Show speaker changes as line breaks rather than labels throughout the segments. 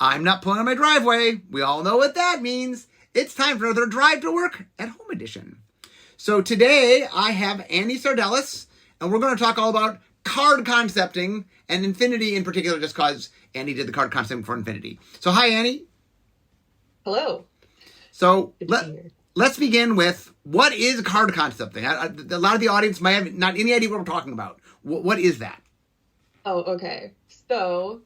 I'm not pulling on my driveway. We all know what that means. It's time for another Drive to Work at Home edition. So today I have Annie Sardelis, and we're going to talk all about card concepting and Unfinity in particular, just because Annie did the card concepting for Unfinity. So hi, Annie.
Hello.
So let's begin with, what is card concepting? A lot of the audience might have not any idea what we're talking about. What is that?
Oh, okay. So,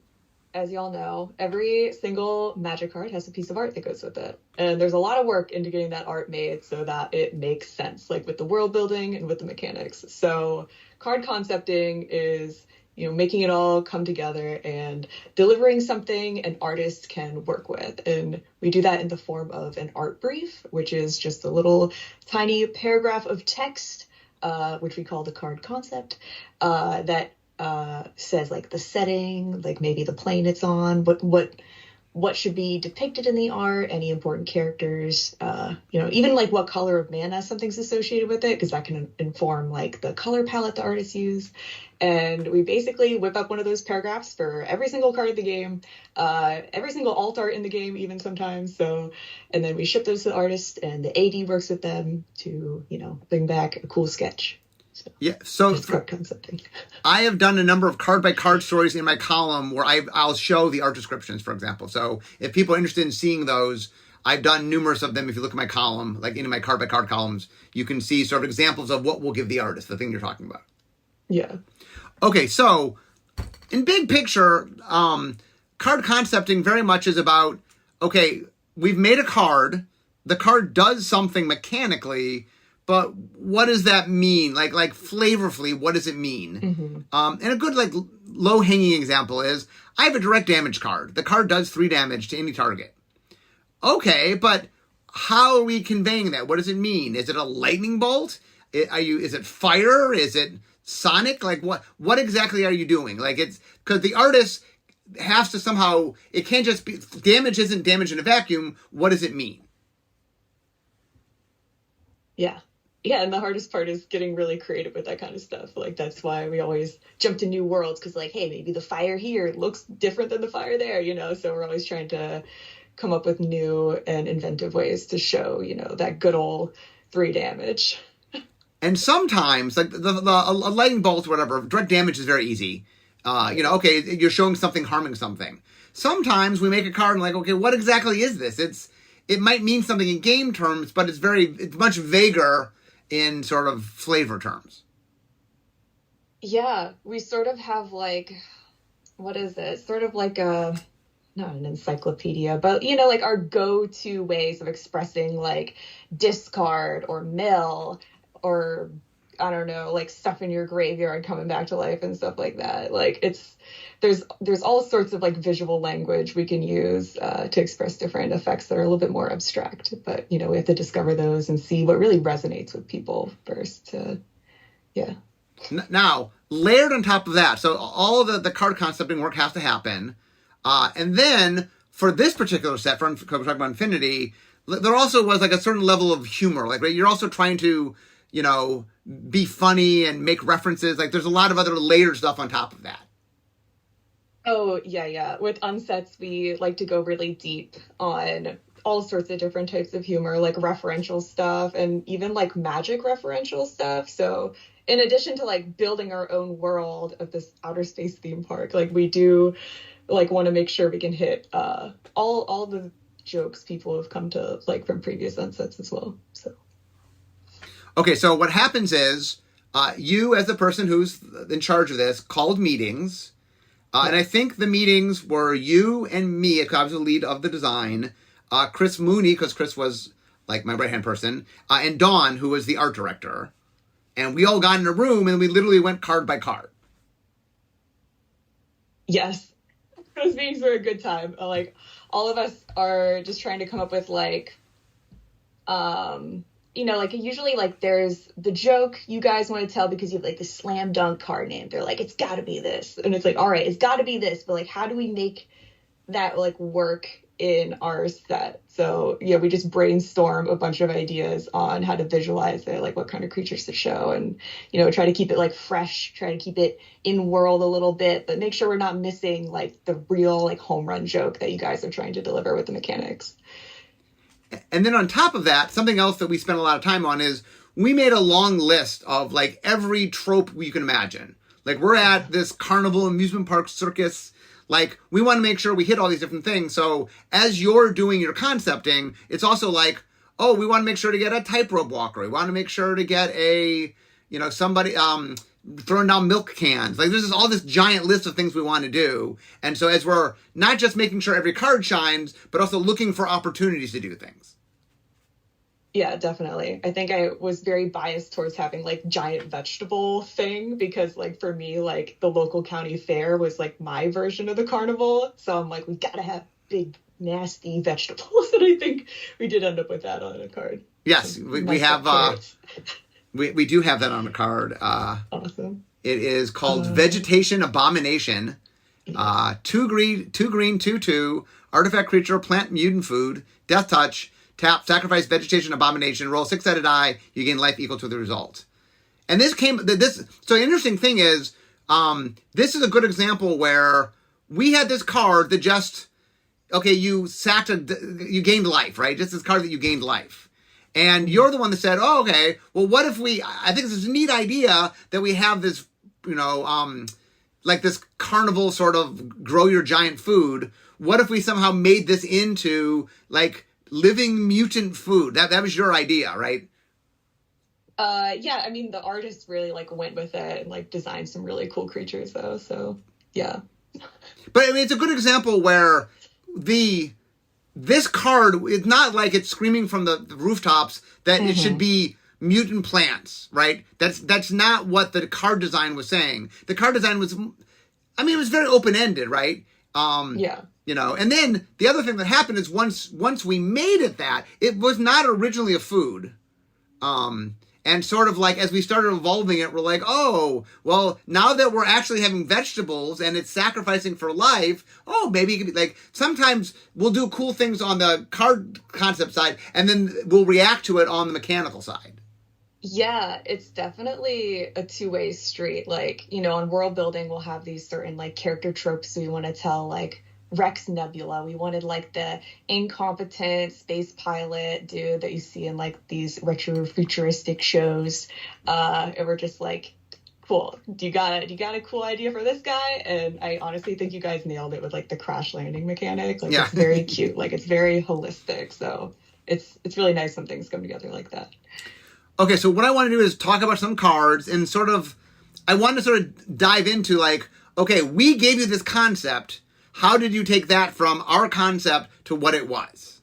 as y'all know, every single Magic card has a piece of art that goes with it. And there's a lot of work into getting that art made so that it makes sense, like with the world building and with the mechanics. So card concepting is, making it all come together and delivering something an artist can work with. And we do that in the form of an art brief, which is just a little tiny paragraph of text, which we call the card concept, that says like the setting, like maybe the plane it's on, what should be depicted in the art, any important characters, even like what color of mana something's associated with it, because that can inform like the color palette the artists use. And we basically whip up one of those paragraphs for every single card in the game, every single alt art in the game, even sometimes. So, and then we ship those to the artist, and the AD works with them to, bring back a cool sketch. So,
yeah, so
card concepting.
I have done a number of card-by-card stories in my column where I'll show the art descriptions, for example. So if people are interested in seeing those, I've done numerous of them. If you look at my column, like in my card-by-card columns, you can see sort of examples of what we'll give the artist, the thing you're talking about.
Yeah.
Okay, so in big picture, card concepting very much is about, okay, we've made a card. The card does something mechanically, but what does that mean? Like flavorfully, what does it mean? Mm-hmm. And a good low-hanging example is, I have a direct damage card. The card does 3 damage to any target. Okay, but how are we conveying that? What does it mean? Is it a lightning bolt? Is it fire? Is it sonic? Like what exactly are you doing? Like, it's because the artist has to somehow, it can't just be, damage isn't damage in a vacuum. What does it mean?
Yeah. Yeah, and the hardest part is getting really creative with that kind of stuff. Like, that's why we always jump to new worlds, because hey, maybe the fire here looks different than the fire there, so we're always trying to come up with new and inventive ways to show, that good old 3 damage.
And sometimes, like a lightning bolt or whatever, direct damage is very easy. Okay, you're showing something harming something. Sometimes we make a card and okay, what exactly is this? It might mean something in game terms, but it's much vaguer in sort of flavor terms.
Yeah, we sort of have what is it? Sort of like not an encyclopedia, but our go-to ways of expressing discard or mill, or I don't know, stuff in your graveyard coming back to life and stuff like that. There's all sorts of visual language we can use to express different effects that are a little bit more abstract. But we have to discover those and see what really resonates with people first. Yeah.
Now, layered on top of that, so all of the card concepting work has to happen, and then for this particular set, we're talking about Unfinity, there also was a certain level of humor. Right? You're also trying to be funny and make references. There's a lot of other layered stuff on top of that.
Oh, yeah. With Unsets, we like to go really deep on all sorts of different types of humor, referential stuff and even Magic referential stuff. So in addition to building our own world of this outer space theme park, we do want to make sure we can hit all the jokes people have come to from previous Unsets as well. So.
Okay, so what happens is you, as the person who's in charge of this, called meetings. And I think the meetings were you and me, because I was the lead of the design, Chris Mooney, because Chris was my right-hand person, and Dawn, who was the art director. And we all got in a room and we literally went card by card.
Yes. Those meetings were a good time. All of us are just trying to come up with usually there's the joke you guys want to tell because you have the slam dunk card name. They're it's got to be this. And it's all right, it's got to be this. But how do we make that work in our set. So yeah, we just brainstorm a bunch of ideas on how to visualize it, like what kind of creatures to show, and try to keep it like fresh, try to keep it in world a little bit, but make sure we're not missing like the real like home run joke that you guys are trying to deliver with the mechanics.
And then on top of that, something else that we spent a lot of time on is we made a long list of like every trope you can imagine. Like we're at this carnival, amusement park, circus. Like we want to make sure we hit all these different things. So as you're doing your concepting, it's also like, oh, we want to make sure to get a tightrope walker. We want to make sure to get a, somebody throwing down milk cans. Like there's just all this giant list of things we want to do. And so as we're not just making sure every card shines, but also looking for opportunities to do things.
Yeah, definitely. I think I was very biased towards having like giant vegetable thing because like for me, like the local county fair was like my version of the carnival. So I'm like, we gotta have big, nasty vegetables. And I think we did end up with that on a card.
Yes, we have, we do have that on a card.
Awesome.
It is called Vegetation Abomination. 2 green, 2/2, artifact creature, plant mutant food, death touch. Tap, sacrifice, vegetation, abomination, roll 6-sided die, you gain life equal to the result. And so the interesting thing is, this is a good example where we had this card that just, okay, you gained life, right? Just this card that you gained life. And you're the one that said, oh, okay, well, what if I think this is a neat idea that we have this, like this carnival sort of grow your giant food. What if we somehow made this into like living mutant food? That was your idea, right?
Yeah, I mean the artist really like went with it and like designed some really cool creatures though, so yeah.
But I mean it's a good example where this card, it's not like it's screaming from the rooftops that it should be mutant plants, right? That's not what the card design was saying. The card design was, I mean, it was very open-ended, right?
Yeah.
And then the other thing that happened is once we made it that, it was not originally a food. And sort of like as we started evolving it, we're like, oh, well, now that we're actually having vegetables and it's sacrificing for life, oh, maybe it could be like, sometimes we'll do cool things on the card concept side and then we'll react to it on the mechanical side.
Yeah, it's definitely a two-way street. Like, in world building, we'll have these certain like character tropes we want to tell, like Rex Nebula. We wanted like the incompetent space pilot dude that you see in like these retro futuristic shows. And we're just like, cool. Do you got a cool idea for this guy? And I honestly think you guys nailed it with like the crash landing mechanic. Like It's very cute. Like it's very holistic. So it's really nice when things come together like that.
Okay, so what I want to do is talk about some cards and I want to sort of dive into like, okay, we gave you this concept. How did you take that from our concept to what it was?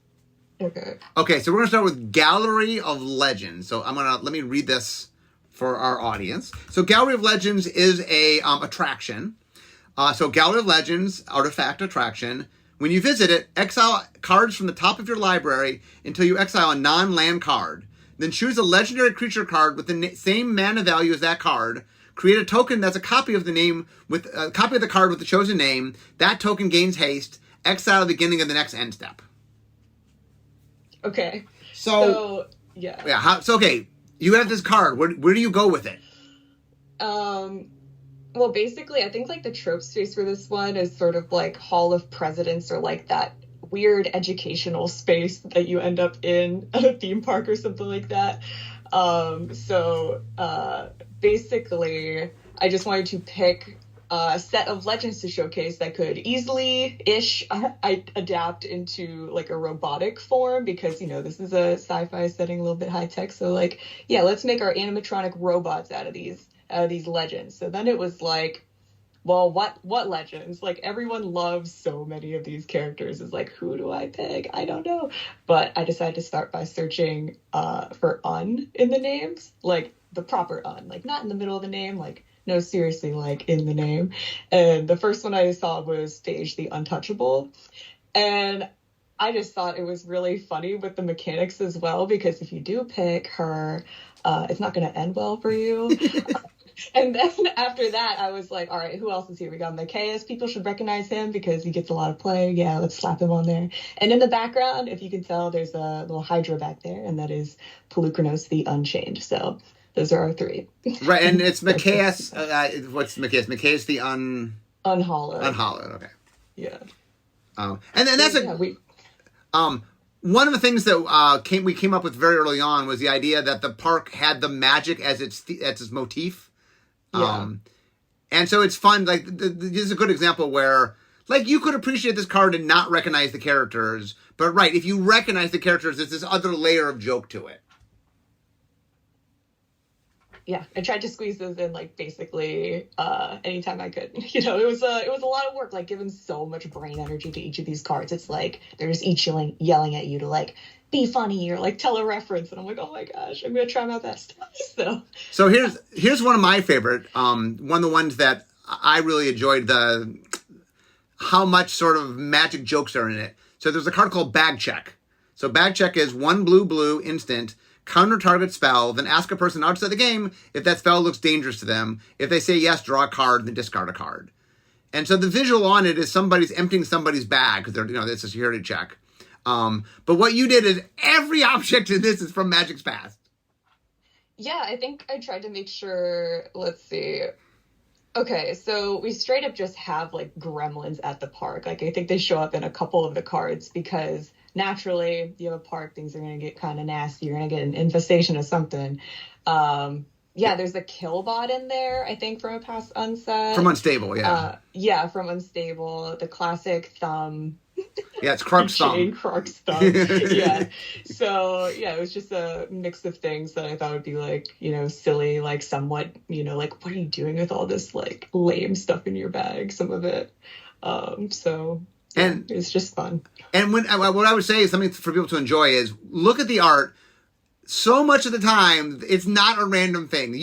Okay, so we're going to start with Gallery of Legends. So let me read this for our audience. So Gallery of Legends is a attraction. So Gallery of Legends, artifact attraction. When you visit it, exile cards from the top of your library until you exile a non-land card. Then choose a legendary creature card with the same mana value as that card. Create a token that's a copy of the copy of the card with the chosen name. That token gains haste. Exile at the beginning of the next end step.
Okay.
So
yeah.
Yeah. Okay. You have this card. Where do you go with it?
Well, basically, I think like the trope space for this one is sort of like Hall of Presidents or like that weird educational space that you end up in at a theme park or something like that. Basically, I just wanted to pick a set of legends to showcase that could easily-ish adapt into like a robotic form because, this is a sci-fi setting, a little bit high-tech. So like, yeah, let's make our animatronic robots out of these legends. So then it was like, well, what legends? Like everyone loves so many of these characters. Is like, who do I pick? I don't know. But I decided to start by searching for un in the names, like the proper un, like not in the middle of the name, like no, seriously, like in the name. And the first one I saw was Phage the Untouchable. And I just thought it was really funny with the mechanics as well, because if you do pick her, it's not going to end well for you. And then after that, I was like, all right, who else is here? We got Macias. People should recognize him because he gets a lot of play. Yeah, let's slap him on there. And in the background, if you can tell, there's a little Hydra back there, and that is Pelucranos the Unchained. So those are our three.
Right, and it's Macias. What's Macias? Macias the
Unhallowed.
Unhallowed. Okay.
Yeah.
And then that's one of the things that we came up with very early on was the idea that the park had the magic as its motif.
Yeah.
And so it's fun. Like this is a good example where like you could appreciate this card and not recognize the characters, but right, if you recognize the characters, there's this other layer of joke to it.
Yeah, I tried to squeeze those in like basically anytime I could. It was a lot of work, like giving so much brain energy to each of these cards. It's like they're just each yelling at you to like be funny or like tell a reference, and I'm like, oh my gosh, I'm gonna try my best.
So here's one of my favorite, one of the ones that I really enjoyed how much sort of magic jokes are in it. So there's a card called Bag Check. So Bag Check is 1 blue instant. Counter target spell, then ask a person outside the game if that spell looks dangerous to them. If they say yes, draw a card, then discard a card. And so the visual on it is somebody's emptying somebody's bag because it's a security check. But what you did is every object in this is from Magic's past.
Yeah, I think I tried to make sure. Let's see. Okay, so we straight up just have like gremlins at the park. Like I think they show up in a couple of the cards because naturally, you have a park, things are going to get kind of nasty. You're going to get an infestation of something. There's a Killbot in there, I think, from a past Unset.
From Unstable, yeah.
From Unstable. The classic Thumb.
Yeah, it's Krug's Thumb.
Krug's Thumb. Yeah. So, yeah, it was just a mix of things that I thought would be, like, silly, like, somewhat, like, what are you doing with all this, like, lame stuff in your bag? Some of it. And it's just fun.
And what I would say is something for people to enjoy is look at the art. So much of the time, it's not a random thing.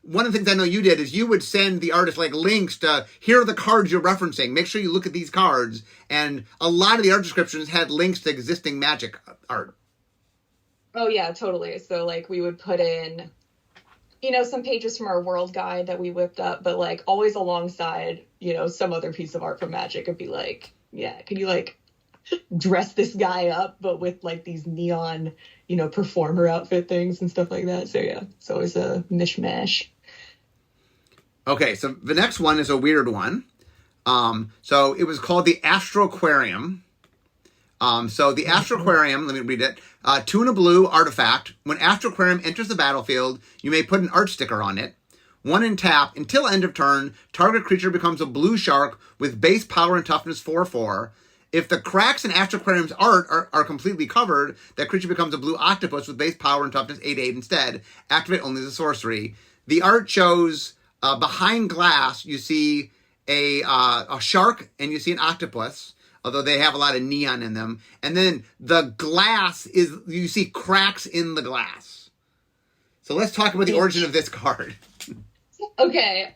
One of the things I know you did is you would send the artist like links to here are the cards you're referencing. Make sure you look at these cards. And a lot of the art descriptions had links to existing Magic art.
Oh yeah, totally. So like we would put in, some pages from our world guide that we whipped up, but like always alongside, some other piece of art from Magic. It'd be like, yeah, could you like dress this guy up, but with like these neon, performer outfit things and stuff like that. So yeah, it's always a mishmash.
Okay, so the next one is a weird one. So it was called the Astroquarium. So the Astroquarium, let me read it. 2 and a blue artifact. When Astroquarium enters the battlefield, you may put an art sticker on it. 1 and tap. Until end of turn, target creature becomes a blue shark with base power and toughness 4/4. If the cracks in Astroquarium's art are completely covered, that creature becomes a blue octopus with base power and toughness 8/8 instead. Activate only as a sorcery. The art shows behind glass, you see a shark and you see an octopus, although they have a lot of neon in them. And then the glass you see cracks in the glass. So let's talk about the origin of this card.
Okay,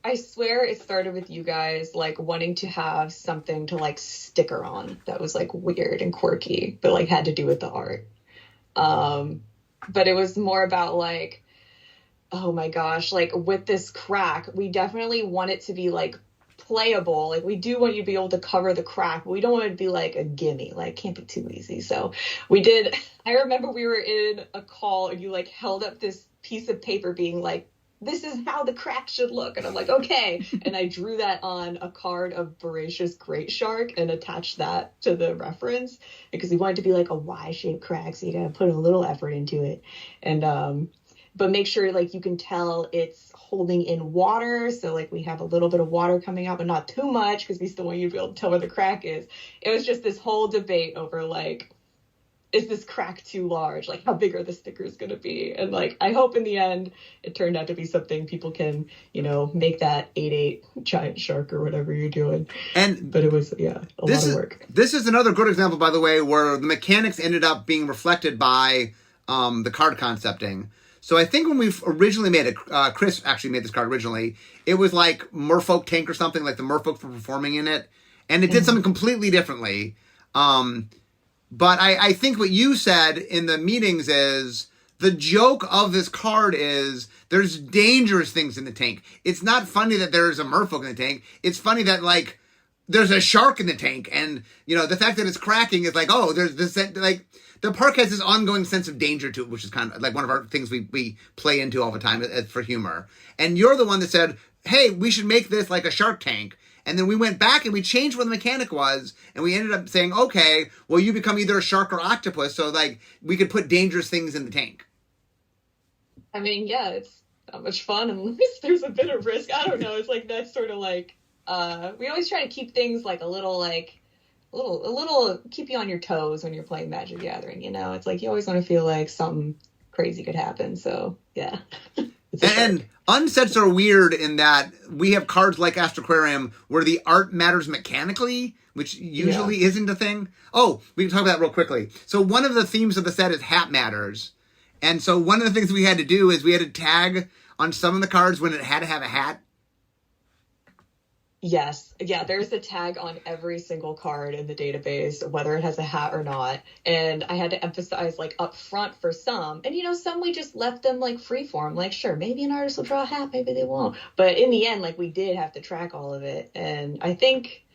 I swear it started with you guys, like, wanting to have something to, like, sticker on that was, like, weird and quirky, but, like, had to do with the art. But it was more about, like, oh, my gosh, like, with this crack, we definitely want it to be, like, playable. Like, we do want you to be able to cover the crack, but we don't want it to be, like, a gimme. Like, can't be too easy. So I remember we were in a call, and you, like, held up this piece of paper being, like, this is how the crack should look. And I'm like, okay. And I drew that on a card of Voracious Great Shark and attached that to the reference because we wanted to be like a Y-shaped crack. So you got to put a little effort into it. And, but make sure like you can tell it's holding in water. So like we have a little bit of water coming out, but not too much because we still want you to be able to tell where the crack is. It was just this whole debate over like, is this crack too large? Like, how big are the stickers going to be? And, like, I hope in the end it turned out to be something people can, make that 8/8 giant shark or whatever you're doing. But it was, a lot of work.
This is another good example, by the way, where the mechanics ended up being reflected by the card concepting. So I think when we originally made it, Chris actually made this card originally, it was like Merfolk Tank or something, like the Merfolk were performing in it. And it did something completely differently. But I think what you said in the meetings is the joke of this card is there's dangerous things in the tank. It's not funny that there's a merfolk in the tank. It's funny that, like, there's a shark in the tank. And, you know, the fact that it's cracking is like, oh, there's this, like, the park has this ongoing sense of danger to it, which is kind of like one of our things we play into all the time for humor. And you're the one that said, hey, we should make this like a shark tank. And then we went back and we changed what the mechanic was, and we ended up saying, okay, well, you become either a shark or octopus, so, like, we could put dangerous things in the tank.
I mean, yeah, it's not much fun unless there's a bit of risk. I don't know. It's like that's sort of like we always try to keep things like a little keep you on your toes when you're playing Magic the Gathering. You know, it's like you always want to feel like something crazy could happen. So yeah.
And unsets are weird in that we have cards like Astroquarium where the art matters mechanically, which usually isn't a thing. Oh, we can talk about that real quickly. So one of the themes of the set is hat matters. And so one of the things we had to do is we had to tag on some of the cards when it had to have a hat.
Yes. Yeah, there's a tag on every single card in the database, whether it has a hat or not. And I had to emphasize, like, up front for some. And, you know, some we just left them, like, freeform. Like, sure, maybe an artist will draw a hat, maybe they won't. But in the end, like, we did have to track all of it. And I think,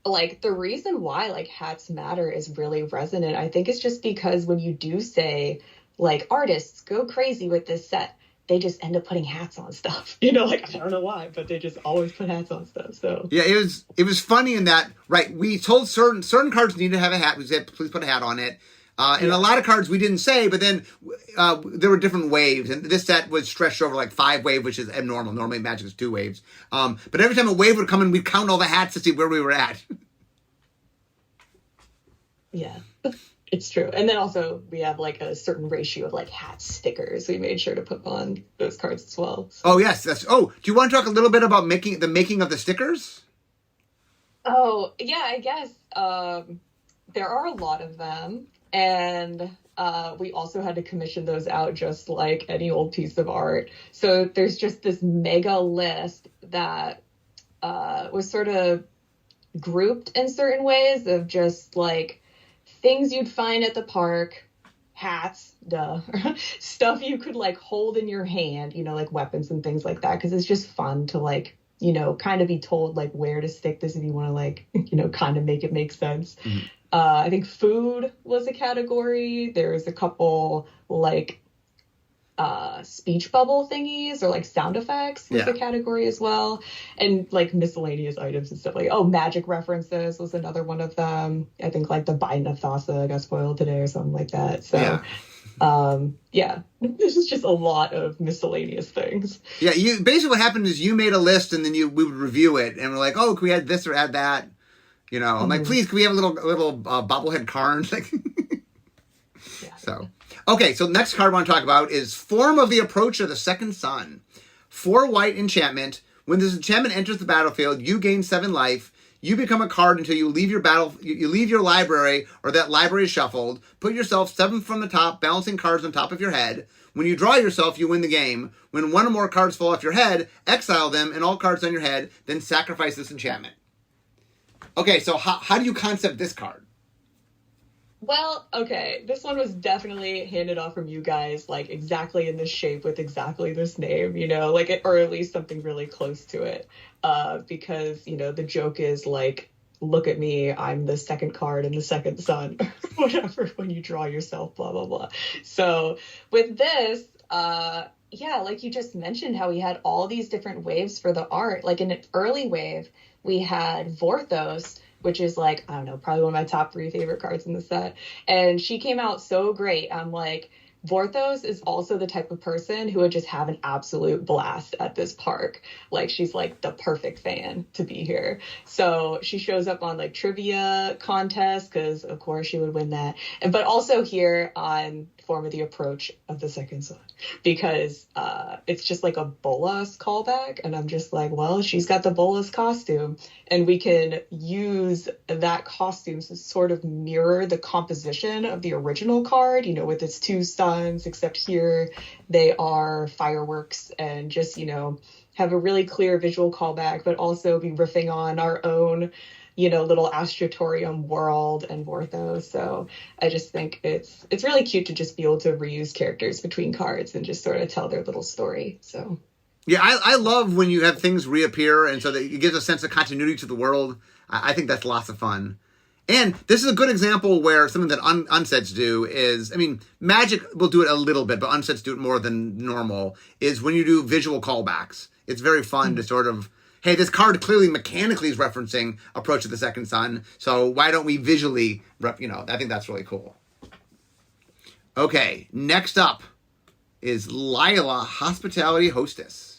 like, the reason why, like, hats matter is really resonant. I think it's just because when you do say, like, artists go crazy with this set, they just end up putting hats on stuff. You know, like, I don't know why, but they just always put hats on stuff. So
yeah, it was funny in that, right, we told certain cards needed to have a hat. We said, please put a hat on it. And a lot of cards we didn't say, but then there were different waves. And this set was stretched over like 5 waves, which is abnormal. Normally Magic is 2 waves. But every time a wave would come in, we'd count all the hats to see where we were at.
Yeah. It's true. And then also we have like a certain ratio of like hat stickers we made sure to put on those cards as well. So.
Oh, yes. Do you want to talk a little bit about making of the stickers?
Oh, yeah, I guess. There are a lot of them. And we also had to commission those out just like any old piece of art. So there's just this mega list that was sort of grouped in certain ways of just like things you'd find at the park, hats, duh, stuff you could like hold in your hand, you know, like weapons and things like that. Because it's just fun to like, you know, kind of be told like where to stick this if you want to like, you know, kind of make it make sense. Mm-hmm. I think food was a category. There was a couple like speech bubble thingies or like sound effects was a category as well. And like miscellaneous items and stuff like, magic references was another one of them. I think like the Biden of Thassa got spoiled today or something like that. So this is just a lot of miscellaneous things. Yeah,
you basically what happened is you made a list and then we would review it and we're like, oh, can we add this or add that? You know, I'm like, please, can we have a little bobblehead card? Like, so. Okay, so the next card I want to talk about is Form of the Approach of the Second Sun. 4 white enchantment. When this enchantment enters the battlefield, you gain 7 life. You become a card until you leave you leave your library or that library is shuffled. Put yourself 7 from the top, balancing cards on top of your head. When you draw yourself, you win the game. When 1 or more cards fall off your head, exile them and all cards on your head, then sacrifice this enchantment. Okay, so how do you concept this card?
Well, okay, this one was definitely handed off from you guys, like, exactly in this shape with exactly this name, you know, like, or at least something really close to it, because, you know, the joke is, like, look at me, I'm the second card in the second sun, whatever, when you draw yourself, blah, blah, blah. So, with this, like you just mentioned how we had all these different waves for the art, like, in an early wave, we had Vorthos, which is like, I don't know, probably one of my top 3 favorite cards in the set. And she came out so great. I'm like, Vorthos is also the type of person who would just have an absolute blast at this park. Like, she's like the perfect fan to be here. So she shows up on like trivia contests because of course she would win that. But also here on Form of the Approach of the Second Sun, because it's just like a Bolas callback. And I'm just like, well, she's got the Bolas costume and we can use that costume to sort of mirror the composition of the original card, you know, with its 2 suns, except here they are fireworks and just, you know, have a really clear visual callback, but also be riffing on our own little Astrotorium world and Vorthos. So I just think it's really cute to just be able to reuse characters between cards and just sort of tell their little story. So
yeah, I love when you have things reappear, and so that it gives a sense of continuity to the world. I think that's lots of fun. And this is a good example where something that unsets do is, I mean, Magic will do it a little bit, but unsets do it more than normal, is when you do visual callbacks. It's very fun to sort of, hey, this card clearly mechanically is referencing Approach of the Second Sun, so why don't we visually, I think that's really cool. Okay, next up is Lila, Hospitality Hostess.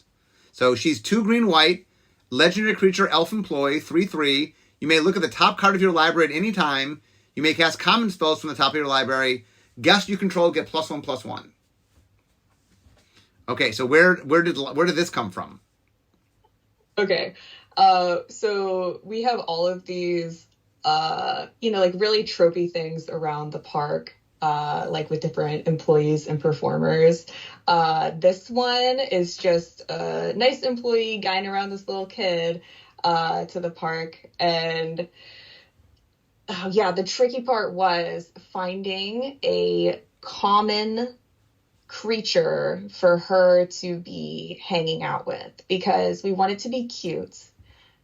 So she's 2 green-white, legendary creature, elf employee, 3/3. You may look at the top card of your library at any time. You may cast common spells from the top of your library. Guests you control get +1/+1. Okay, so where did this come from?
Okay, so we have all of these, like really tropey things around the park, like with different employees and performers. This one is just a nice employee guiding around this little kid to the park. And the tricky part was finding a common creature for her to be hanging out with, because we wanted to be cute.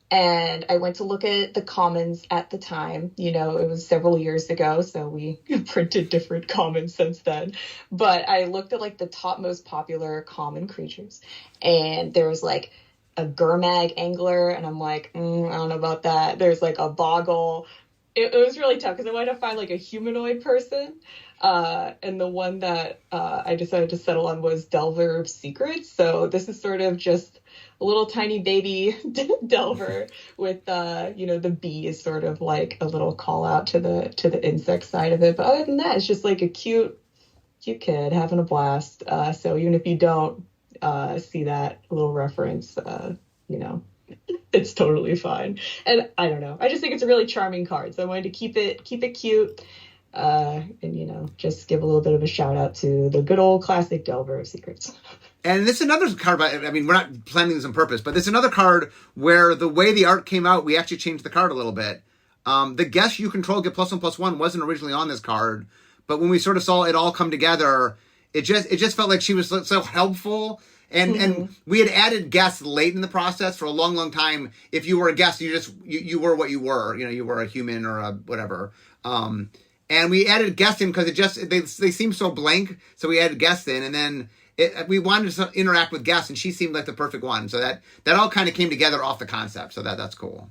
And I went to look at the commons at the time. It was several years ago, so we printed different commons since then. But I looked at like the top most popular common creatures, and there was like a Gurmag angler, and I'm like, I don't know about that. There's like a boggle. It was really tough because I wanted to find like a humanoid person. And the one that I decided to settle on was Delver of Secrets. So this is sort of just a little tiny baby Delver with, the bee is sort of like a little call out to the insect side of it. But other than that, it's just like a cute kid having a blast. So even if you don't see that little reference, it's totally fine. And I don't know, I just think it's a really charming card, so I wanted to keep it cute, and just give a little bit of a shout out to the good old classic Delver of Secrets.
And this is another card, I mean, we're not planning this on purpose, but this is another card where the way the art came out, we actually changed the card a little bit. The guests you control get +1/+1 wasn't originally on this card, but when we sort of saw it all come together, it just felt like she was so helpful. And we had added guests late in the process. For a long, long time, if you were a guest, you were what you were. You were a human or a whatever. And we added guests in because they seemed so blank. So we added guests in, and then we wanted to interact with guests, and she seemed like the perfect one. So that all kind of came together off the concept. So that's cool.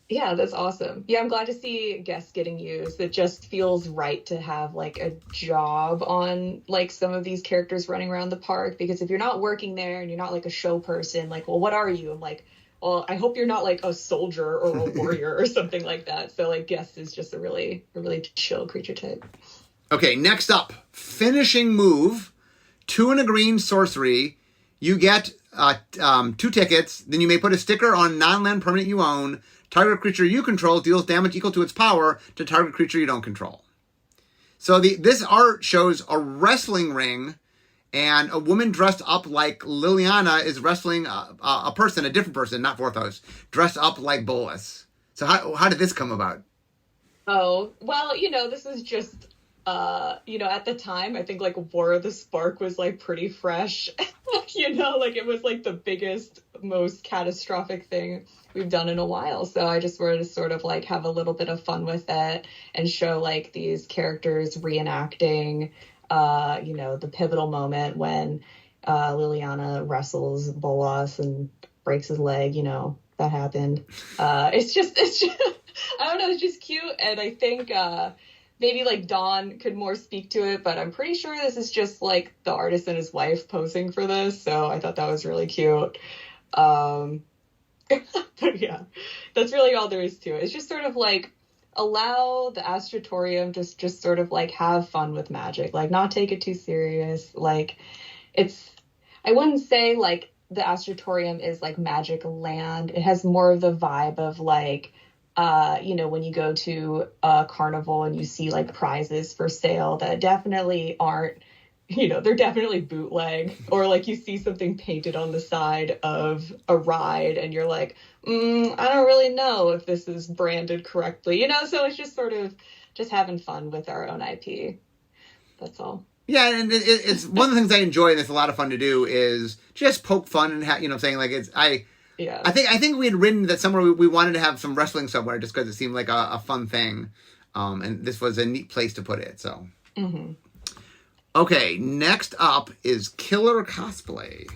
Yeah, that's awesome. Yeah, I'm glad to see guests getting used. It just feels right to have like a job on like some of these characters running around the park, because if you're not working there and you're not like a show person, like, well, what are you? I'm like, well, I hope you're not like a soldier or a warrior or something like that. So like guest is just a really chill creature type.
Okay, next up, finishing move, 2 and a green sorcery. You get 2 tickets. Then you may put a sticker on non-land permanent you own. Target creature you control deals damage equal to its power to target creature you don't control. So this art shows a wrestling ring, and a woman dressed up like Liliana is wrestling a person, a different person, not Vorthos, dressed up like Bolas. So how did this come about?
Oh, well, this is just, at the time, I think like War of the Spark was like pretty fresh. Like it was like the biggest, most catastrophic thing we've done in a while. So I just wanted to sort of like have a little bit of fun with it and show like these characters reenacting, the pivotal moment when Liliana wrestles Bolas and breaks his leg. That happened. It's just I don't know, it's just cute. And I think maybe like Dawn could more speak to it, but I'm pretty sure this is just like the artist and his wife posing for this. So I thought that was really cute. But yeah, that's really all there is to it. It's just sort of like allow the Astrotorium to just sort of like have fun with magic, like not take it too serious. Like I wouldn't say like the Astrotorium is like magic land. It has more of the vibe of like, when you go to a carnival and you see like prizes for sale that definitely aren't they're definitely bootleg, or like you see something painted on the side of a ride and you're like, I don't really know if this is branded correctly, so it's just sort of just having fun with our own IP. That's all.
Yeah, and it's one of the things I enjoy, and it's a lot of fun to do, is just poke fun and what I'm saying, like
Yeah.
I think we had written that somewhere we wanted to have some wrestling somewhere just because it seemed like a fun thing, and this was a neat place to put it. So.
Mm-hmm.
Okay, next up is Killer Cosplay.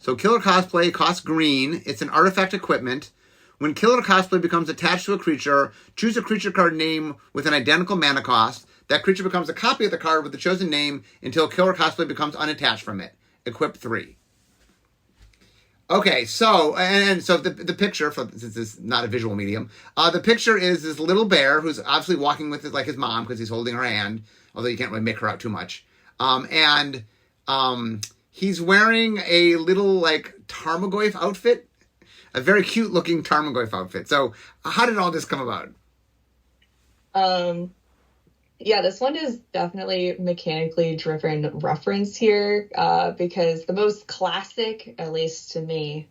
So Killer Cosplay costs green. It's an artifact equipment. When Killer Cosplay becomes attached to a creature, choose a creature card name with an identical mana cost. That creature becomes a copy of the card with the chosen name until Killer Cosplay becomes unattached from it. Equip 3. Okay, so the picture, since it's not a visual medium, the picture is this little bear who's obviously walking with his mom because he's holding her hand, although you can't really make her out too much. And he's wearing a little Tarmogoyf outfit, a very cute looking Tarmogoyf outfit. So how did all this come about?
Yeah, this one is definitely mechanically driven reference here, because the most classic, at least to me,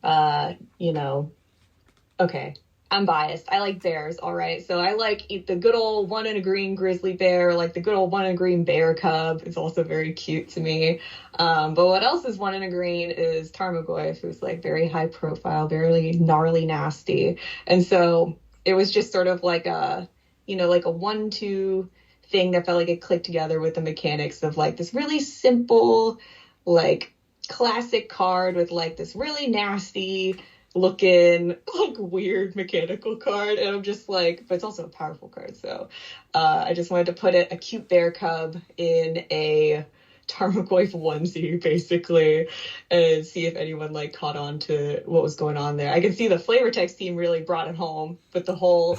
okay, I'm biased. I like bears, all right? So I like the good old one in a green grizzly bear, like the good old one in a green bear cub is also very cute to me. But what else is one in a green is Tarmogoyf, who's like very high profile, very gnarly, nasty. And so it was just sort of like a 1-2 thing that felt like it clicked together with the mechanics of like this really simple, like classic card with like this really nasty looking, like weird mechanical card. And I'm just like, but it's also a powerful card. So I just wanted to put a cute bear cub in a Tarmogoyf onesie, basically, and see if anyone like caught on to what was going on there. I can see the flavor text team really brought it home with the whole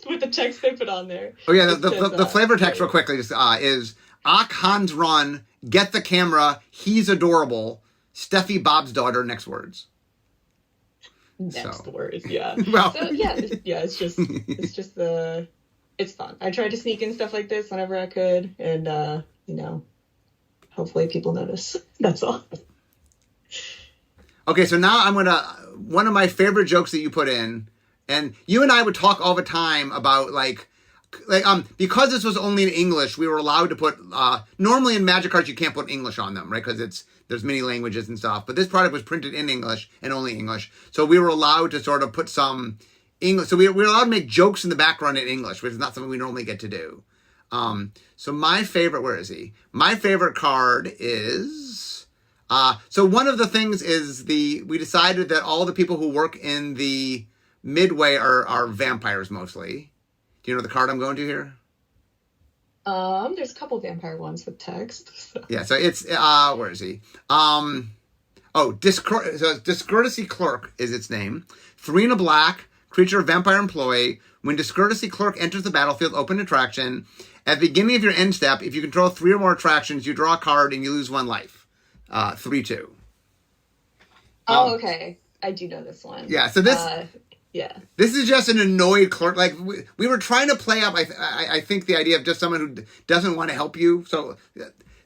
with the text they put on there.
Oh yeah, the flavor text real quickly is Hans Run, get the camera, he's adorable, Steffi Bob's daughter, next words.
Next words, yeah.
Well,
so it's just it's fun. I tried to sneak in stuff like this whenever I could, and hopefully people notice. That's all.
Okay, so now one of my favorite jokes that you put in, and you and I would talk all the time about because this was only in English, we were allowed to put, normally in Magic cards you can't put English on them, right? Because there's many languages and stuff, but this product was printed in English and only English. So we were allowed to sort of put some English, so we were allowed to make jokes in the background in English, which is not something we normally get to do. So my favorite, where is he? My favorite card is, so one of the things is we decided that all the people who work in the Midway are vampires mostly. Do you know the card I'm going to here?
There's a couple vampire ones with text. So.
Yeah, so it's, where is he? Discourtesy Clerk is its name. 3 and a black, creature vampire employee. When Discourtesy Clerk enters the battlefield, open attraction. At the beginning of your end step, if you control 3 or more attractions, you draw a card and you lose 1 life. 3/2.
Okay. I do know this one.
Yeah, so this...
yeah.
This is just an annoyed clerk. Like, we were trying to play up, I think, the idea of just someone who doesn't want to help you. So,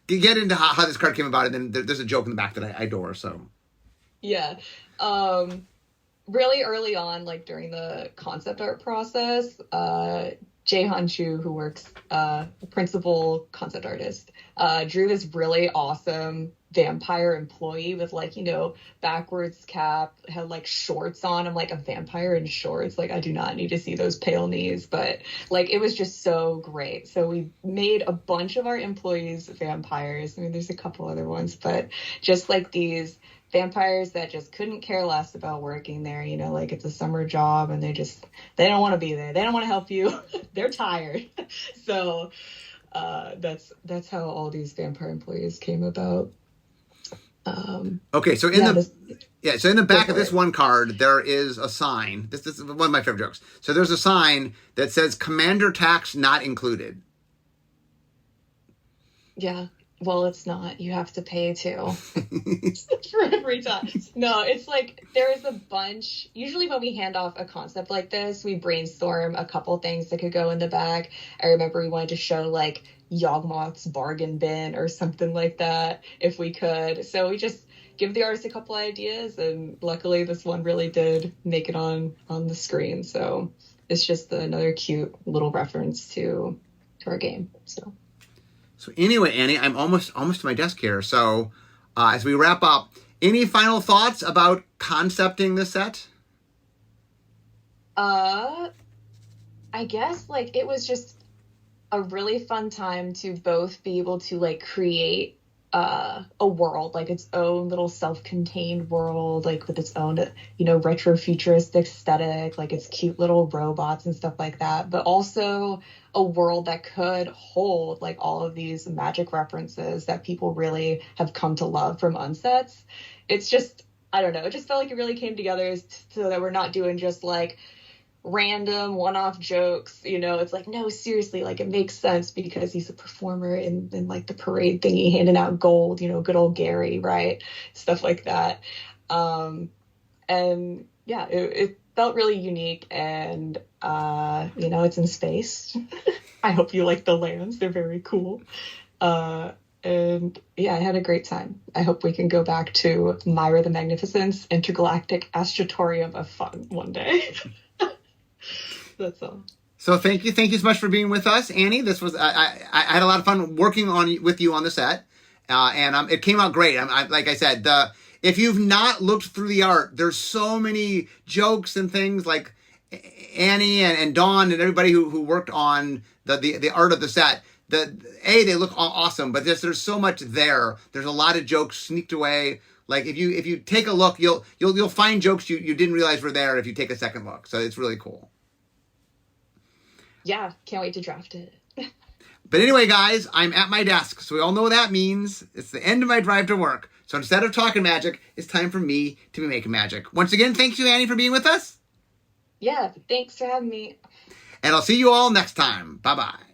get into how this card came about, and then there's a joke in the back that I adore, so.
Yeah. Really early on, like, during the concept art process, Jaehan Chu, who works, principal concept artist, drew this really awesome vampire employee with backwards cap, had shorts on. I'm like, a vampire in shorts? Like, I do not need to see those pale knees, but it was just so great. So we made a bunch of our employees vampires. I mean, there's a couple other ones, but just these vampires that just couldn't care less about working there, it's a summer job and they don't want to be there. They don't want to help you. They're tired. So that's how all these vampire employees came about.
Okay, so in the back of this one card, there is a sign. This is one of my favorite jokes. So there's a sign that says Commander Tax Not Included.
Yeah. Well, it's not. You have to pay too for every time. No, it's like there is a bunch. Usually, when we hand off a concept like this, we brainstorm a couple things that could go in the bag. I remember we wanted to show like Yawgmoth's bargain bin or something like that if we could. So we just give the artist a couple ideas, and luckily, this one really did make it on the screen. So it's just another cute little reference to our game.
So anyway, Annie, I'm almost to my desk here. So as we wrap up, any final thoughts about concepting this set?
I guess like it was just a really fun time to both be able to like create a world, like its own little self-contained world, like with its own, retro futuristic aesthetic, like its cute little robots and stuff like that, but also a world that could hold like all of these magic references that people really have come to love from Unsets. It's just, I don't know, it just felt like it really came together so that we're not doing just like random one-off jokes, it's like, no, seriously, like it makes sense because he's a performer in like the parade thingy handing out gold, good old Gary, right? Stuff like that. And yeah, it felt really unique, and it's in space. I hope you like the lands, they're very cool. And yeah, I had a great time. I hope we can go back to Myra the Magnificent's intergalactic astrotorium of fun one day. That's all.
So thank you so much for being with us, Annie. This was I had a lot of fun working with you on the set, and it came out great. Like I said, if you've not looked through the art, there's so many jokes and things like Annie and Dawn and everybody who worked on the art of the set. They look awesome, but there's so much there. There's a lot of jokes sneaked away. Like if you take a look, you'll find jokes you didn't realize were there if you take a second look. So it's really cool.
Yeah, can't wait to draft it.
But anyway, guys, I'm at my desk, so we all know what that means. It's the end of my drive to work. So instead of talking magic, it's time for me to be making magic. Once again, thank you, Annie, for being with us.
Yeah, thanks for having me.
And I'll see you all next time. Bye-bye.